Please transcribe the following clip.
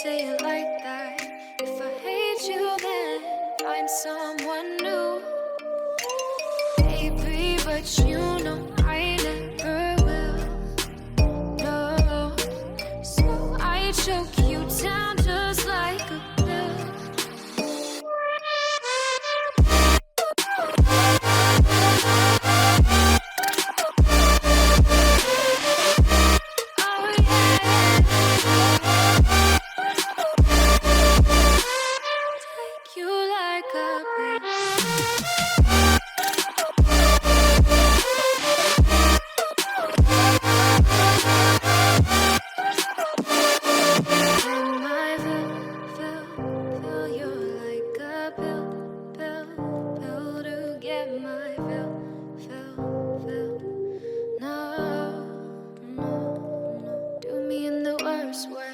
say it like that. If I hate you, then find someone new. Baby, but you know I never will. No, so I choke you down just like a pill. Oh yeah, take you like a pill. And I feel you like a pill to get my fill. No, do me in the worst way.